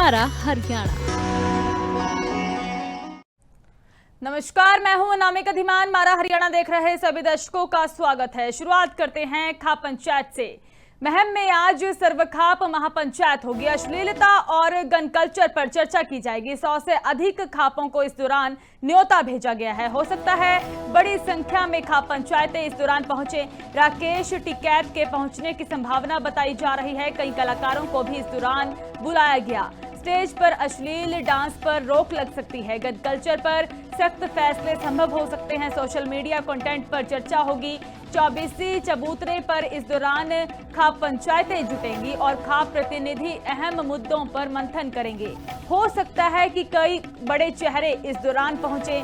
मारा हरियाणा। नमस्कार, मैं हूं अनामिका धीमान। मारा हरियाणा देख रहे सभी दर्शकों का स्वागत है। शुरुआत करते हैं खाप पंचायत से। महम में आज सर्वखाप महापंचायत होगी। अश्लीलता और गन कल्चर पर चर्चा की जाएगी। 100 से अधिक खापों को इस दौरान न्योता भेजा गया है। हो सकता है बड़ी संख्या में खाप पंचायतें इस दौरान पहुंचे। राकेश टिकैत के पहुंचने की संभावना बताई जा रही है। कई कलाकारों को भी इस दौरान बुलाया गया। स्टेज पर अश्लील डांस पर रोक लग सकती है। गन कल्चर पर सख्त फैसले संभव हो सकते हैं। सोशल मीडिया कंटेंट पर चर्चा होगी। 24 चबूतरे पर इस दौरान खाप पंचायतें जुटेंगी और खाप प्रतिनिधि अहम मुद्दों पर मंथन करेंगे। हो सकता है कि कई बड़े चेहरे इस दौरान पहुंचे।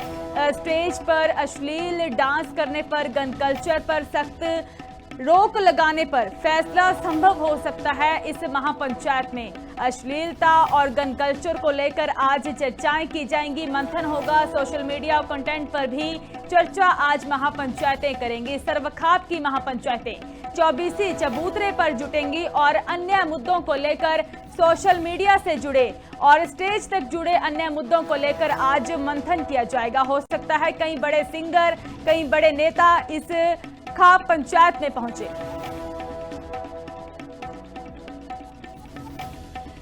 स्टेज पर अश्लील डांस करने पर, गन कल्चर पर सख्त रोक लगाने पर फैसला संभव हो सकता है। इस महापंचायत में अश्लीलता और गन कल्चर को लेकर आज चर्चाएं की जाएंगी, मंथन होगा। सोशल मीडिया कंटेंट पर भी चर्चा आज महापंचायतें करेंगी। सर्वखाप की महापंचायतें 24 चबूतरे पर जुटेंगी और अन्य मुद्दों को लेकर सोशल मीडिया से जुड़े और स्टेज तक जुड़े अन्य मुद्दों को लेकर आज मंथन किया जाएगा। हो सकता है कई बड़े सिंगर, कई बड़े नेता इस खाप पंचायत में पहुंचे।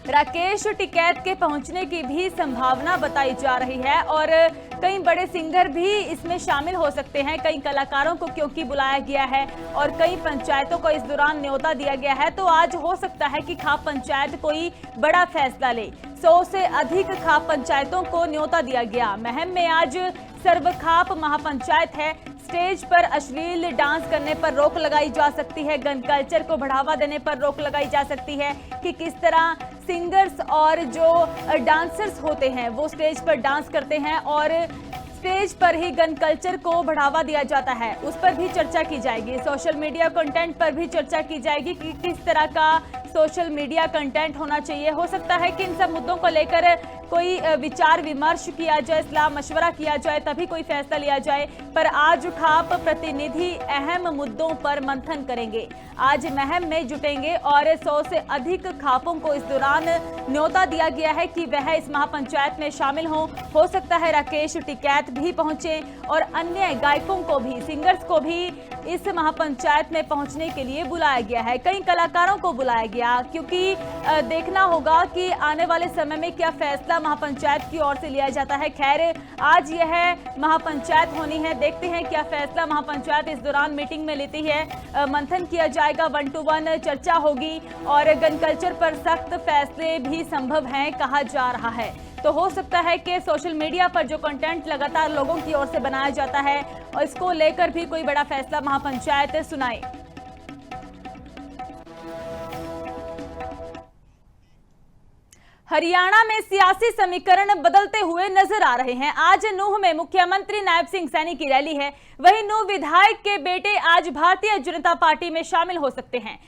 राकेश टिकैत के पहुंचने की भी संभावना बताई जा रही है और कई बड़े सिंगर भी इसमें शामिल हो सकते हैं। कई कलाकारों को क्योंकि बुलाया गया है और कई पंचायतों को इस दौरान न्योता दिया गया है, तो आज हो सकता है कि खाप पंचायत कोई बड़ा फैसला ले। 100 से अधिक खाप पंचायतों को न्योता दिया गया। महम में आज सर्वखाप महापंचायत है। स्टेज पर अश्लील डांस करने पर रोक लगाई जा सकती है। गन कल्चर को बढ़ावा देने पर रोक लगाई जा सकती है कि किस तरह सिंगर्स और जो डांसर्स होते हैं वो स्टेज पर डांस करते हैं और स्टेज पर ही गन कल्चर को बढ़ावा दिया जाता है, उस पर भी चर्चा की जाएगी। सोशल मीडिया कंटेंट पर भी चर्चा की जाएगी कि किस तरह का सोशल मीडिया कंटेंट होना चाहिए। हो सकता है कि इन सब मुद्दों को लेकर कोई विचार विमर्श किया जाए, सलाह मशवरा किया जाए, तभी कोई फैसला लिया जाए। पर आज खाप प्रतिनिधि अहम मुद्दों पर मंथन करेंगे। आज महम में जुटेंगे और 100 से अधिक खापों को इस दौरान न्योता दिया गया है कि वह इस महापंचायत में शामिल हों। हो सकता है राकेश टिकैत भी पहुंचे और अन्य गायकों को भी, सिंगर्स को भी इस महापंचायत में पहुंचने के लिए बुलाया गया है। कई कलाकारों को बुलाया गया क्योंकि देखना होगा कि आने वाले समय में क्या फैसला महापंचायत की ओर से लिया जाता है। खैर, आज यह महापंचायत होनी है, देखते हैं क्या फैसला महापंचायत इस दौरान मीटिंग में लेती है। मंथन किया जाएगा, 1 to 1 चर्चा होगी और गन कल्चर पर सख्त फैसले भी संभव हैं कहा जा रहा है। तो हो सकता है कि सोशल मीडिया पर जो कंटेंट लगातार लोगों की ओर से बनाया जाता है और इसको लेकर भी कोई बड़ा फैसला महापंचायत सुनाए। हरियाणा में सियासी समीकरण बदलते हुए नजर आ रहे हैं। आज नूंह में मुख्यमंत्री नायब सिंह सैनी की रैली है। वहीं नूंह विधायक के बेटे आज भारतीय जनता पार्टी में शामिल हो सकते हैं।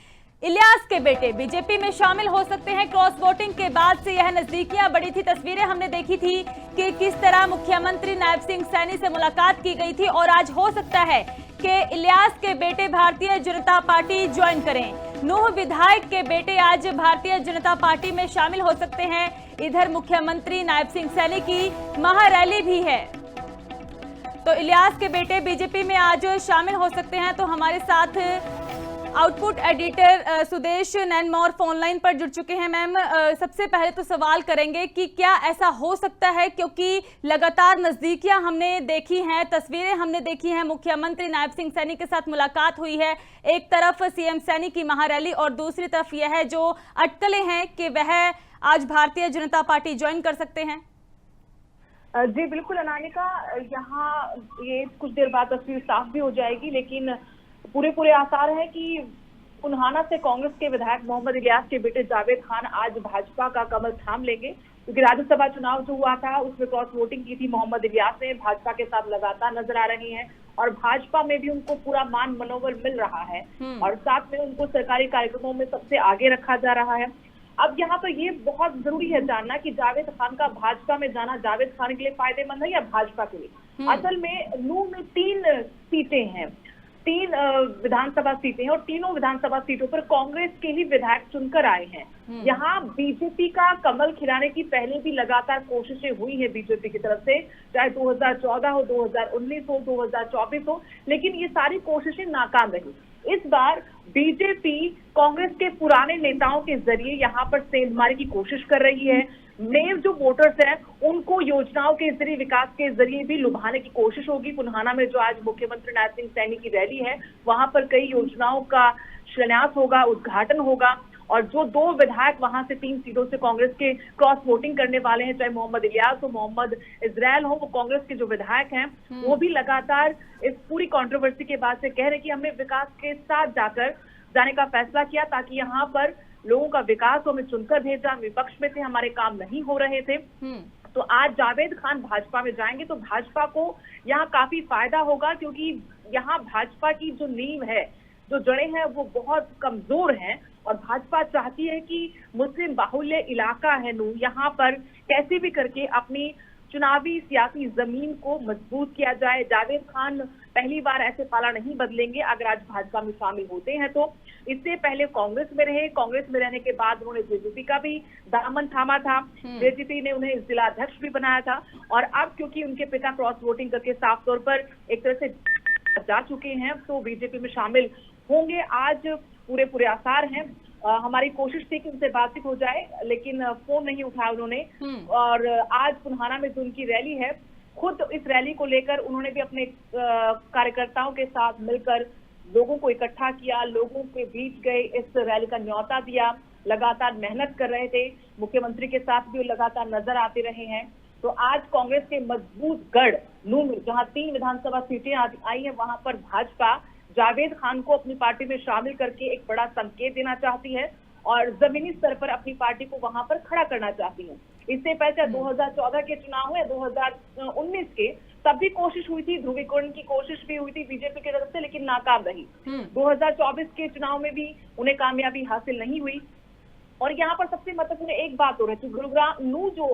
इलियास के बेटे बीजेपी में शामिल हो सकते हैं। क्रॉस वोटिंग के बाद से यह नजदीकियां बढ़ी थी। तस्वीरें हमने देखी थी कि किस तरह मुख्यमंत्री नायब सिंह सैनी से मुलाकात की गई थी और आज हो सकता है कि इलियास के बेटे भारतीय जनता पार्टी ज्वाइन करें। नूंह विधायक के बेटे आज भारतीय जनता पार्टी में शामिल हो सकते हैं। इधर मुख्यमंत्री नायब सिंह सैनी की महारैली भी है, तो इलियास के बेटे बीजेपी में आज शामिल हो सकते हैं। तो हमारे साथ output editor Sudesh Nainmore phone line पर जुड़ चुके हैं। मैम, सबसे पहले तो सवाल करेंगे कि क्या ऐसा हो सकता है, क्योंकि लगातार नजदीकियां हमने देखी हैं, तस्वीरें हमने देखी हैं, मुख्यमंत्री नायब सिंह सैनी के साथ मुलाकात हुई है। एक तरफ सीएम सैनी की महारैली और दूसरी तरफ यह है जो अटकलें हैं कि वह आज भारतीय जनता पार्टी ज्वाइन कर सकते हैं। जी बिल्कुल अनामिका, यहाँ ये कुछ देर बाद तस्वीर साफ भी हो जाएगी, लेकिन पूरे आसार है कि उन्हाना से कांग्रेस के विधायक मोहम्मद इलियास के बेटे जावेद खान आज भाजपा का कमल थाम लेंगे, क्योंकि राज्यसभा चुनाव जो हुआ था उसमें क्रॉस वोटिंग की थी मोहम्मद इलियास ने। भाजपा के साथ लगातार नजर आ रही हैं और भाजपा में भी उनको पूरा मान मनोबल मिल रहा है और साथ में उनको सरकारी कार्यक्रमों में सबसे आगे रखा जा रहा है। अब यहाँ तो ये बहुत जरूरी है जानना कि जावेद खान का भाजपा में जाना जावेद खान के लिए फायदेमंद है या भाजपा के लिए। असल में नूंह में 3 सीटें हैं। 3 विधानसभा सीटें हैं और तीनों विधानसभा सीटों पर कांग्रेस के ही विधायक चुनकर आए हैं। यहाँ बीजेपी का कमल खिलाने की पहले भी लगातार कोशिशें हुई हैं बीजेपी की तरफ से, चाहे 2014 हो, 2019 हो, 2024 हो, लेकिन ये सारी कोशिशें नाकाम रही। इस बार बीजेपी कांग्रेस के पुराने नेताओं के जरिए यहाँ पर सेंधमारी की कोशिश कर रही है। नए जो वोटर्स हैं उनको योजनाओं के जरिए, विकास के जरिए भी लुभाने की कोशिश होगी। पुन्हाना में जो आज मुख्यमंत्री नायब सिंह सैनी की रैली है, वहां पर कई योजनाओं का शिलान्यास होगा, उद्घाटन होगा और जो 2 विधायक वहां से 3 सीटों से कांग्रेस के क्रॉस वोटिंग करने वाले हैं, चाहे मोहम्मद इलियास हो, मोहम्मद इजराइल हो, वो कांग्रेस के जो विधायक हैं वो भी लगातार इस पूरी कंट्रोवर्सी के बाद से कह रहे हैं कि हमने विकास के साथ जाने का फैसला किया ताकि यहाँ पर लोगों का विकास हमें चुनकर भेजा, विपक्ष में थे, हमारे काम नहीं हो रहे थे। तो आज जावेद खान भाजपा में जाएंगे तो भाजपा को यहाँ काफी फायदा होगा, क्योंकि यहाँ भाजपा की जो नींव है, जो जड़ें हैं वो बहुत कमजोर हैं और भाजपा चाहती है कि मुस्लिम बाहुल्य इलाका है नू, यहाँ पर कैसे भी करके अपनी चुनावी सियासी जमीन को मजबूत किया जाए। जावेद खान पहली बार ऐसे पाला नहीं बदलेंगे अगर आज भाजपा में शामिल होते हैं तो। इससे पहले कांग्रेस में रहे, कांग्रेस में रहने के बाद उन्होंने जेजेपी का भी दामन थामा था, जेजेपी ने उन्हें जिला अध्यक्ष भी बनाया था और अब क्योंकि उनके पिता क्रॉस वोटिंग करके साफ तौर पर एक तरह से जा चुके हैं तो बीजेपी में शामिल होंगे। आज पूरे आसार हैं। हमारी कोशिश थी कि उनसे बातचीत हो जाए लेकिन फोन नहीं उठाया उन्होंने। और आज पुन्हाना में जो उनकी रैली है, खुद इस रैली को लेकर उन्होंने भी अपने कार्यकर्ताओं के साथ मिलकर लोगों को इकट्ठा किया, लोगों के बीच गए, इस रैली का न्योता दिया, लगातार मेहनत कर रहे थे, मुख्यमंत्री के साथ भी लगातार नजर आते रहे हैं। तो आज कांग्रेस के मजबूत गढ़ नून में जहां 3 विधानसभा सीटें आई हैं, वहां पर भाजपा जावेद खान को अपनी पार्टी में शामिल करके एक बड़ा संकेत देना चाहती है और जमीनी स्तर पर अपनी पार्टी को वहां पर खड़ा करना चाहती है। इससे पहले 2014 के चुनाव हुए, 2019 के, तब भी कोशिश हुई थी, ध्रुवीकरण की कोशिश भी हुई थी बीजेपी की तरफ से, लेकिन नाकाम रही। 2024 के चुनाव में भी उन्हें कामयाबी हासिल नहीं हुई। और यहाँ पर सबसे महत्वपूर्ण एक बात हो रही है, गुरुग्राम नू जो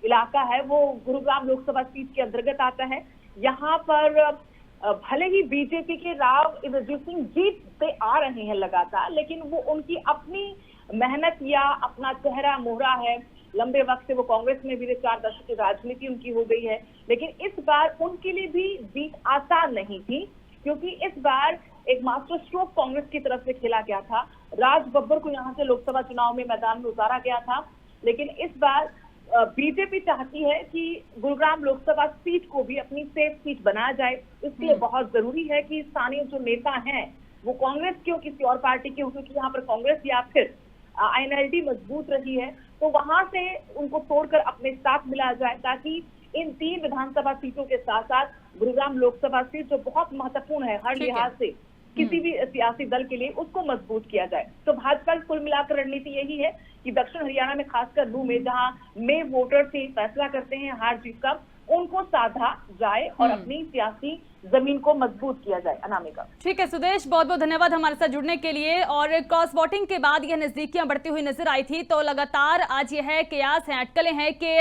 इलाका है वो गुरुग्राम लोकसभा सीट के अंतर्गत आता है। यहाँ पर भले ही बीजेपी के राव इंद्रजीत सिंह जीतते आ रहे हैं लगातार, लेकिन वो उनकी अपनी मेहनत या अपना चेहरा मोहरा है। लंबे वक्त से वो कांग्रेस में भी 4 दशक की राजनीति उनकी हो गई है, लेकिन इस बार उनके लिए भी जीत आसान नहीं थी, क्योंकि इस बार एक मास्टर स्ट्रोक कांग्रेस की तरफ से खेला गया था। राज बब्बर को यहाँ से लोकसभा चुनाव में मैदान में उतारा गया था, लेकिन इस बार बीजेपी चाहती है कि गुरुग्राम लोकसभा सीट को भी अपनी सेफ सीट बनाया जाए। इसके लिए बहुत जरूरी है कि स्थानीय जो नेता हैं वो कांग्रेस के हो, किसी और पार्टी के हो, क्योंकि यहाँ पर कांग्रेस या फिर आईएनएलडी मजबूत रही है, तो वहां से उनको तोड़कर अपने साथ मिला जाए ताकि इन 3 विधानसभा सीटों के साथ साथ गुरुग्राम लोकसभा सीट जो बहुत महत्वपूर्ण है हर लिहाज से किसी भी सियासी दल के लिए, उसको मजबूत किया जाए। तो भाजपा की कुल मिलाकर रणनीति यही है कि दक्षिण हरियाणा में खासकर नू में जहां में वोटर्स ही फैसला करते हैं हार जीत का, उनको साधा जाए और अपनी सियासी जमीन को मजबूत किया जाए। अनामिका। ठीक है सुदेश, बहुत बहुत धन्यवाद हमारे साथ जुड़ने के लिए। और क्रॉस वोटिंग के बाद यह नजदीकियां बढ़ती हुई नजर आई थी, तो लगातार आज यह कयास है, अटकलें हैं कि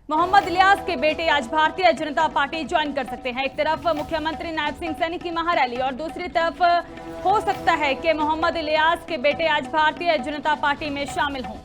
मोहम्मद इलियास के बेटे आज भारतीय जनता पार्टी ज्वाइन कर सकते हैं। एक तरफ मुख्यमंत्री नायब सिंह सैनी की महारैली और दूसरी तरफ हो सकता है कि मोहम्मद इलियास के बेटे आज भारतीय जनता पार्टी में शामिल हों।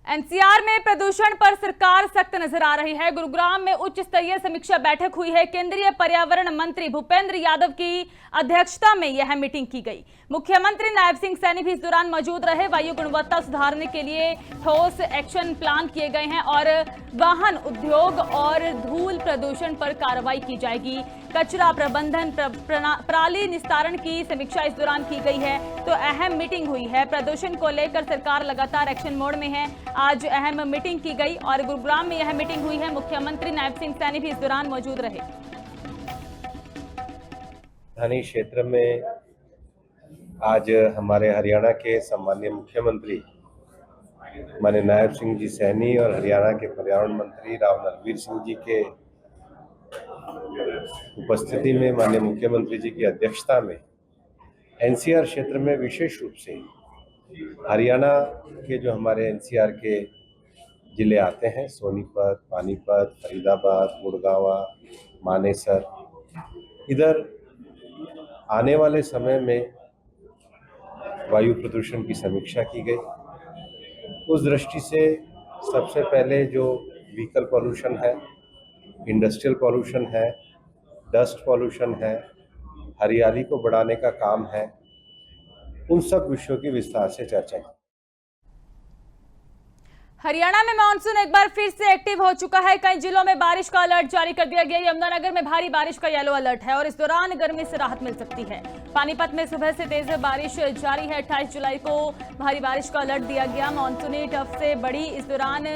एनसीआर में प्रदूषण पर सरकार सख्त नजर आ रही है। गुरुग्राम में उच्च स्तरीय समीक्षा बैठक हुई है। केंद्रीय पर्यावरण मंत्री भूपेंद्र यादव की अध्यक्षता में यह मीटिंग की गई। मुख्यमंत्री नायब सिंह सैनी भी इस दौरान मौजूद रहे। वायु गुणवत्ता सुधारने के लिए ठोस एक्शन प्लान किए गए हैं और वाहन उद्योग और धूल प्रदूषण पर कार्रवाई की जाएगी। कचरा प्रबंधन, पराली निस्तारण की समीक्षा इस दौरान की गई है। तो अहम मीटिंग हुई है। प्रदूषण को लेकर सरकार लगातार एक्शन मोड में है। आज अहम मीटिंग की गई और गुरुग्राम में यह मीटिंग हुई है। मुख्यमंत्री नायब सिंह सैनी भी इस दौरान मौजूद रहे। राजधानी क्षेत्र में आज हमारे हरियाणा के सम्माननीय मुख्यमंत्री माननीय नायब सिंह जी सैनी और हरियाणा के पर्यावरण मंत्री राव नरवीर सिंह जी के उपस्थिति में माननीय मुख्यमंत्री जी की अध्यक्षता में एनसीआर क्षेत्र में विशेष रूप से हरियाणा के जो हमारे एनसीआर के जिले आते हैं, सोनीपत, पानीपत, फरीदाबाद, गुड़गांवा, मानेसर। इधर आने वाले समय में वायु प्रदूषण की समीक्षा की गई। उस दृष्टि से सबसे पहले जो व्हीकल पॉल्यूशन है, इंडस्ट्रियल पॉल्यूशन है, डस्ट पॉल्यूशन है, हरियाली को बढ़ाने का काम है, उन सब विषयों की विस्तार से चर्चा की। हरियाणा में मानसून एक बार फिर से एक्टिव हो चुका है। कई जिलों में बारिश का अलर्ट जारी कर दिया गया। यमुनानगर में भारी बारिश का येलो अलर्ट है और इस दौरान गर्मी से राहत मिल सकती है। पानीपत में सुबह से तेज बारिश जारी है। 28 जुलाई को भारी बारिश का अलर्ट दिया गया। मानसूनी टफ से बड़ी इस दौरान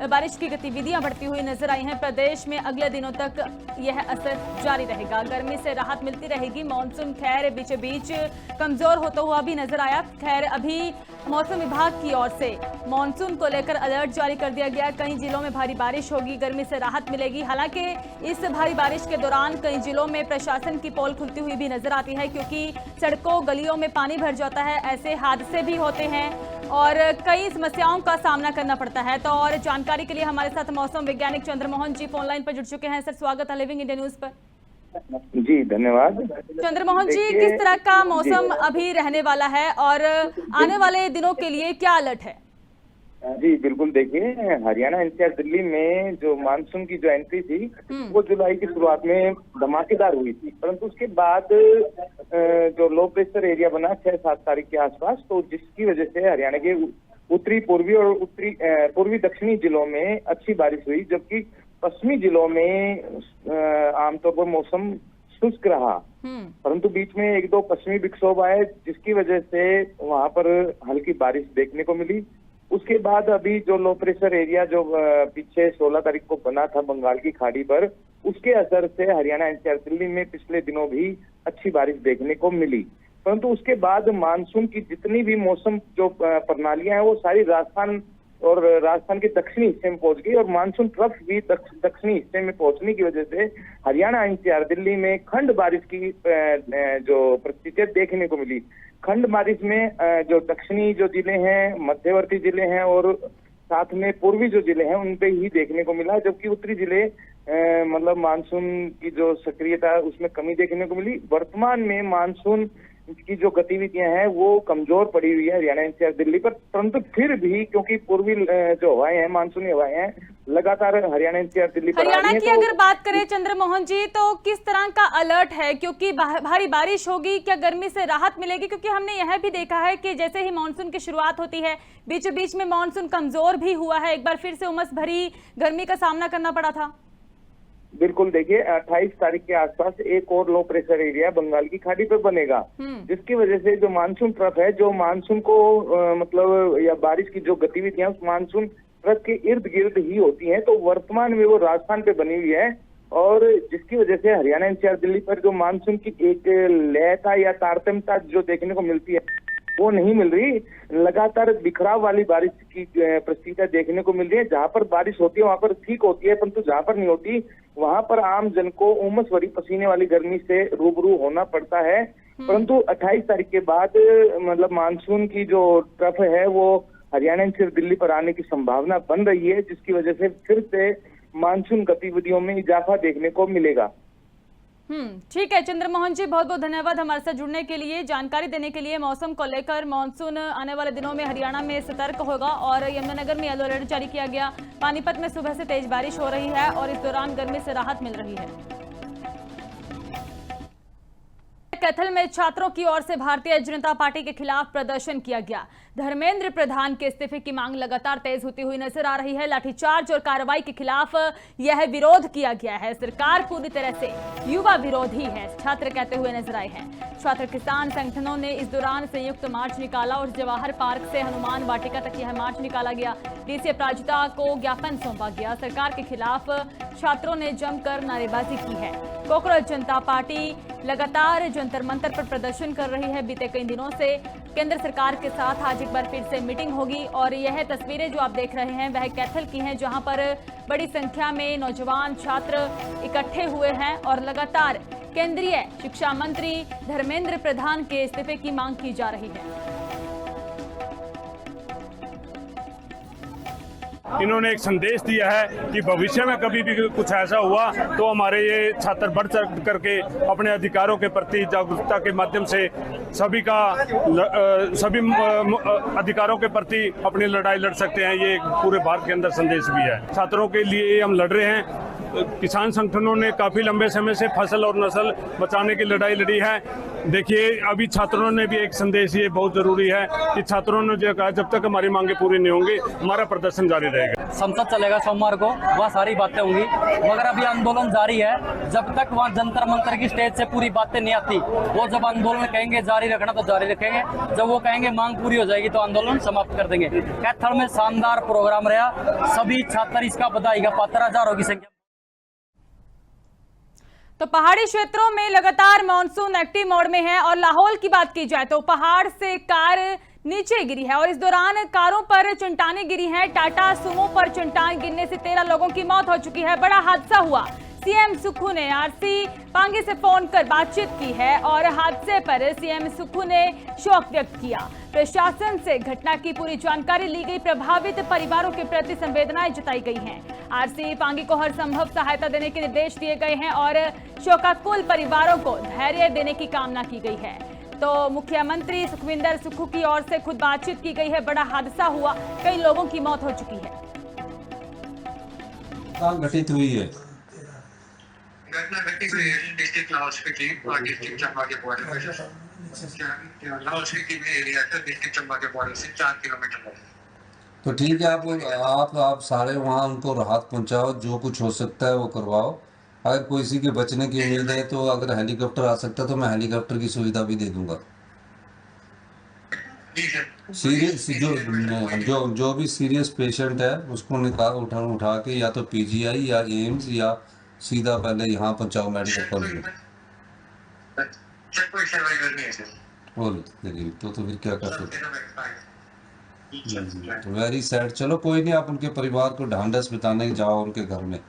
बारिश की गतिविधियां बढ़ती हुई नजर आई हैं। प्रदेश में अगले दिनों तक यह असर जारी रहेगा। गर्मी से राहत मिलती रहेगी। मानसून खैर बीच बीच कमजोर होता हुआ भी नजर आया। खैर अभी मौसम विभाग की ओर से मानसून को लेकर अलर्ट जारी कर दिया गया। कई जिलों में भारी बारिश होगी, गर्मी से राहत मिलेगी। हालांकि इस भारी बारिश के दौरान कई जिलों में प्रशासन की पोल खुलती हुई भी नजर आती है, क्योंकि सड़कों गलियों में पानी भर जाता है। ऐसे हादसे भी होते हैं और कई समस्याओं का सामना करना पड़ता है। तो और जानकारी के लिए हमारे साथ मौसम वैज्ञानिक चंद्रमोहन जी फोन लाइन पर जुड़ चुके हैं। सर, स्वागत है लिविंग इंडिया न्यूज पर। जी धन्यवाद। चंद्रमोहन जी, किस तरह का मौसम अभी रहने वाला है और आने वाले दिनों के लिए क्या अलर्ट है? जी बिल्कुल, देखिए हरियाणा, एनसीआर, दिल्ली में जो मानसून की जो एंट्री थी वो जुलाई की शुरुआत में धमाकेदार हुई थी, परंतु उसके बाद जो लो प्रेशर एरिया बना 6-7 तारीख के आसपास, तो जिसकी वजह से हरियाणा के उत्तरी, पूर्वी और पूर्वी दक्षिणी जिलों में अच्छी बारिश हुई, जबकि पश्चिमी जिलों में आमतौर पर मौसम शुष्क रहा। परंतु बीच में 1-2 पश्चिमी विक्षोभ आए, जिसकी वजह से वहां पर हल्की बारिश देखने को मिली। उसके बाद अभी जो लो प्रेशर एरिया जो पीछे 16 तारीख को बना था बंगाल की खाड़ी पर, उसके असर से हरियाणा, एनसीआर, दिल्ली में पिछले दिनों भी अच्छी बारिश देखने को मिली। परंतु उसके बाद मानसून की जितनी भी मौसम जो प्रणालियां हैं वो सारी राजस्थान के दक्षिणी हिस्से में पहुंच गई, और मानसून ट्रफ भी दक्षिणी हिस्से में पहुंचने की वजह से हरियाणा, एनसीआर, दिल्ली में खंड बारिश की जो परिस्थितियां देखने को मिली। खंड बारिश में जो दक्षिणी जो जिले हैं, मध्यवर्ती जिले हैं और साथ में पूर्वी जो जिले हैं उन पे ही देखने को मिला, जबकि उत्तरी जिले मतलब मानसून की जो सक्रियता उसमें कमी देखने को मिली। वर्तमान में मानसून की जो गतिविधियां हैं वो कमजोर पड़ी हुई है हरियाणा, एनसीआर, दिल्ली पर, परंतु फिर भी क्योंकि पूर्वी जो हवाएं हैं, मानसूनी हवाएं हैं, लगातार हरियाणा, एनसीआर, दिल्ली पर हरियाणा की अगर बात करें चंद्रमोहन जी, तो किस तरह का अलर्ट है? क्योंकि भारी बारिश होगी, क्या गर्मी से राहत मिलेगी? क्योंकि हमने यह भी देखा है कि जैसे ही मानसून की शुरुआत होती है, बीच बीच में मानसून कमजोर भी हुआ है। एक बार फिर से उमस भरी गर्मी का सामना करना पड़ा था। बिल्कुल, देखिए 28 तारीख के आसपास एक और लो प्रेशर एरिया बंगाल की खाड़ी पर बनेगा, जिसकी वजह से जो मानसून ट्रफ है, जो मानसून को मतलब या बारिश की जो गतिविधियां उस मानसून ट्रफ के इर्द गिर्द ही होती हैं, तो वर्तमान में वो राजस्थान पे बनी हुई है, और जिसकी वजह से हरियाणा, एनसीआर, दिल्ली पर जो मानसून की एक लयता या तारतम्यता जो देखने को मिलती है वो नहीं मिल रही। लगातार बिखराव वाली बारिश की परिस्थितियां देखने को मिल रही है। जहां पर बारिश होती है वहां पर ठीक होती है, परंतु जहां पर नहीं होती वहां पर आम जन को उमस भरी पसीने वाली गर्मी से रूबरू होना पड़ता है। परंतु 28 तारीख के बाद मतलब मानसून की जो ट्रफ है वो हरियाणा, एनसीआर, दिल्ली पर आने की संभावना बन रही है, जिसकी वजह से फिर से मानसून गतिविधियों में इजाफा देखने को मिलेगा। ठीक है चंद्रमोहन जी, बहुत बहुत धन्यवाद हमारे साथ जुड़ने के लिए, जानकारी देने के लिए। मौसम को लेकर मानसून आने वाले दिनों में हरियाणा में सतर्क होगा और यमुनानगर में येलो अलर्ट जारी किया गया। पानीपत में सुबह से तेज बारिश हो रही है और इस दौरान गर्मी से राहत मिल रही है। कैथल में छात्रों की ओर से भारतीय जनता पार्टी के खिलाफ प्रदर्शन किया गया। धर्मेंद्र प्रधान के इस्तीफे की मांग लगातार तेज होती हुई नजर आ रही है। लाठीचार्ज और कार्रवाई के खिलाफ यह विरोध किया गया है। सरकार पूरी तरह से युवा विरोधी है, छात्र कहते हुए नजर आए हैं। छात्र किसान संगठनों ने इस दौरान संयुक्त मार्च निकाला और जवाहर पार्क से हनुमान वाटिका तक यह मार्च निकाला गया। डीसी अपराजिता को ज्ञापन सौंपा गया। सरकार के खिलाफ छात्रों ने जमकर नारेबाजी की है। कॉकरोच जनता पार्टी लगातार जंतर मंतर पर प्रदर्शन कर रही है। बीते कई दिनों से केंद्र सरकार के साथ आज एक बार फिर से मीटिंग होगी और यह तस्वीरें जो आप देख रहे हैं वह कैथल की हैं, जहां पर बड़ी संख्या में नौजवान छात्र इकट्ठे हुए हैं और लगातार केंद्रीय शिक्षा मंत्री धर्मेंद्र प्रधान के इस्तीफे की मांग की जा रही है। इन्होंने एक संदेश दिया है कि भविष्य में कभी भी कुछ ऐसा हुआ तो हमारे ये छात्र बढ़ चढ़ करके अपने अधिकारों के प्रति जागरूकता के माध्यम से सभी अधिकारों के प्रति अपनी लड़ाई लड़ सकते हैं। ये पूरे भारत के अंदर संदेश भी है। छात्रों के लिए हम लड़ रहे हैं। किसान संगठनों ने काफी लंबे समय से फसल और नस्ल बचाने की लड़ाई लड़ी है। देखिए, अभी छात्रों ने भी एक संदेश, ये बहुत जरूरी है कि छात्रों ने जो कहा, जब तक हमारी मांगे पूरी नहीं होंगी हमारा प्रदर्शन जारी रहेगा। संसद चलेगा सोमवार को, वहाँ सारी बातें होंगी, मगर अभी आंदोलन जारी है। जब तक वहाँ जंतर मंतर की स्टेज से पूरी बातें नहीं आती, वो जब आंदोलन कहेंगे जारी रखना तो जारी रखेंगे, जब वो कहेंगे मांग पूरी हो जाएगी तो आंदोलन समाप्त कर देंगे। कैथल में शानदार प्रोग्राम रहा, सभी छात्र इसका बधाई का पात्र, हजारों की संख्या। तो पहाड़ी क्षेत्रों में लगातार मानसून एक्टिव मोड में है और लाहौल की बात की जाए तो पहाड़ से कार नीचे गिरी है और इस दौरान कारों पर चट्टानें गिरी हैं। टाटा सुमो पर चट्टान गिरने से 13 लोगों की मौत हो चुकी है। बड़ा हादसा हुआ। सीएम सुक्खू ने आरसी पांगे से फोन कर बातचीत की है और हादसे पर सीएम सुक्खू ने शोक व्यक्त किया। प्रशासन से घटना की पूरी जानकारी ली गई। प्रभावित परिवारों के प्रति संवेदनाएं जताई गई हैं। आरसी पांगे को हर संभव सहायता देने के निर्देश दिए गए हैं और शोकाकुल परिवारों को धैर्य देने की कामना की गई है। तो मुख्यमंत्री सुखविंदर सुक्खू की ओर से खुद बातचीत की गई है। बड़ा हादसा हुआ, कई लोगों की मौत हो चुकी है। घटित हुई है घटना घटी हुई है डिस्ट्रिक्ट लाहौल स्पीति और डिस्ट्रिक्ट चंबा के बॉर्डर पर। लाहौल स्पीति में एरिया था डिस्ट्रिक्ट चंबा के बॉर्डर से 4 किलोमीटर। तो ठीक है, आप सारे वहाँ उनको राहत पहुँचाओ, जो कुछ हो सकता है वो करवाओ। अगर किसी के बचने की उम्मीद है तो अगर हेलीकॉप्टर आ सकता है तो मैं हेलीकॉप्टर की सुविधा भी दे दूंगा। सीरियस जो भी सीरियस पेशेंट है उसको उठा के या तो पीजीआई या एम्स या सीधा पहले यहाँ पहुँचाओ मेडिकल कॉलेज में। तो फिर क्या कर सकते? तो वेरी सैड। चलो कोई नहीं, आप उनके परिवार को ढांढस बिताने जाओ उनके घर में।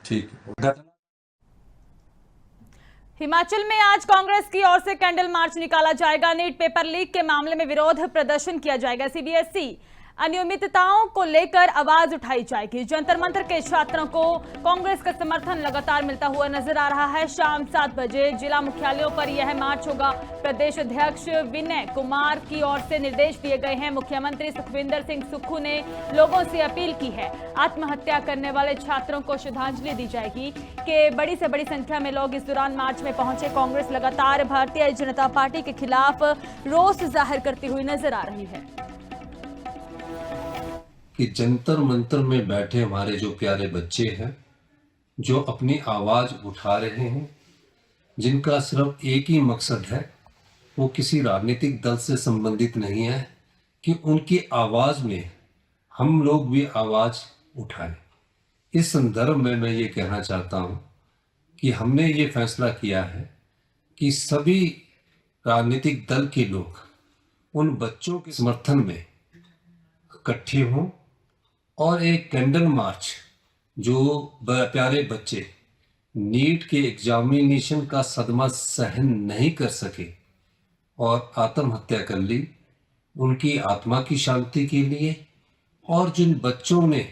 ठीक है। हिमाचल में आज कांग्रेस की ओर से कैंडल मार्च निकाला जाएगा। नीट पेपर लीक के मामले में विरोध प्रदर्शन किया जाएगा। सीबीएसई अनियमितताओं को लेकर आवाज उठाई जाएगी। जंतर मंतर के छात्रों को कांग्रेस का समर्थन लगातार मिलता हुआ नजर आ रहा है। शाम 7 बजे जिला मुख्यालयों पर यह मार्च होगा। प्रदेश अध्यक्ष विनय कुमार की ओर से निर्देश दिए गए हैं। मुख्यमंत्री सुखविंदर सिंह सुक्खू ने लोगों से अपील की है, आत्महत्या करने वाले छात्रों को श्रद्धांजलि दी जाएगी। कि बड़ी से बड़ी संख्या में लोग इस दौरान मार्च में पहुंचे। कांग्रेस लगातार भारतीय जनता पार्टी के खिलाफ रोष जाहिर करती हुई नजर आ रही है। कि जंतर मंतर में बैठे हमारे जो प्यारे बच्चे हैं, जो अपनी आवाज उठा रहे हैं, जिनका सिर्फ एक ही मकसद है, वो किसी राजनीतिक दल से संबंधित नहीं है, कि उनकी आवाज में हम लोग भी आवाज उठाएं। इस संदर्भ में मैं ये कहना चाहता हूँ कि हमने ये फैसला किया है कि सभी राजनीतिक दल के लोग उन बच्चों के समर्थन में इकट्ठे हों और एक कैंडल मार्च, जो प्यारे बच्चे नीट के एग्जामिनेशन का सदमा सहन नहीं कर सके और आत्महत्या कर ली, उनकी आत्मा की शांति के लिए, और जिन बच्चों ने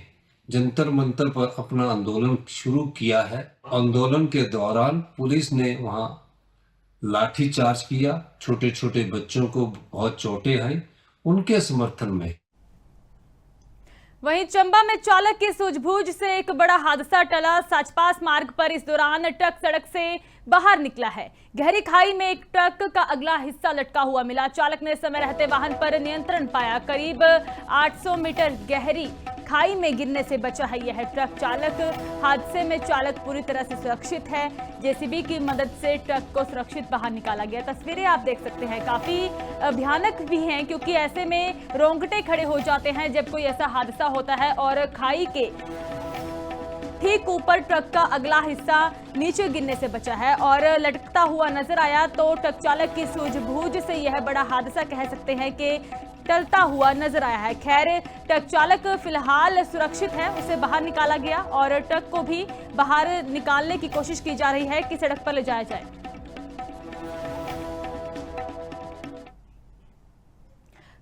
जंतर मंतर पर अपना आंदोलन शुरू किया है, आंदोलन के दौरान पुलिस ने वहाँ लाठीचार्ज किया, छोटे छोटे बच्चों को बहुत चोटें आई, उनके समर्थन में। वहीं चंबा में चालक की सूझबूझ से एक बड़ा हादसा टला। साचपास मार्ग पर इस दौरान ट्रक सड़क से बाहर निकला है। गहरी खाई में एक ट्रक का अगला हिस्सा लटका हुआ मिला। चालक ने समय रहते वाहन पर नियंत्रण पाया। करीब 800 मीटर गहरी खाई में गिरने से बचा है यह ट्रक चालक। हादसे में चालक पूरी तरह से सुरक्षित है। जेसीबी की मदद से ट्रक को सुरक्षित बाहर निकाला गया। तस्वीरें आप देख सकते हैं, काफी भयानक भी हैं, क्योंकि ऐसे में रोंगटे खड़े हो जाते हैं जब कोई ऐसा हादसा होता है। और खाई के ठीक ऊपर ट्रक का अगला हिस्सा नीचे गिरने से बचा है और लटकता हुआ नजर आया। तो ट्रक चालक की सूझबूझ से यह बड़ा हादसा कह सकते हैं कि टलता हुआ नजर आया है। खैर, ट्रक चालक फिलहाल सुरक्षित है, उसे बाहर निकाला गया और ट्रक को भी बाहर निकालने की कोशिश की जा रही है कि सड़क पर ले जाया जाए।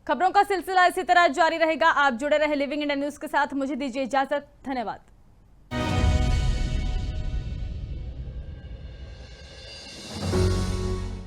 खबरों का सिलसिला इसी तरह जारी रहेगा। आप जुड़े रहे लिविंग इंडिया न्यूज के साथ। मुझे दीजिए इजाजत। धन्यवाद।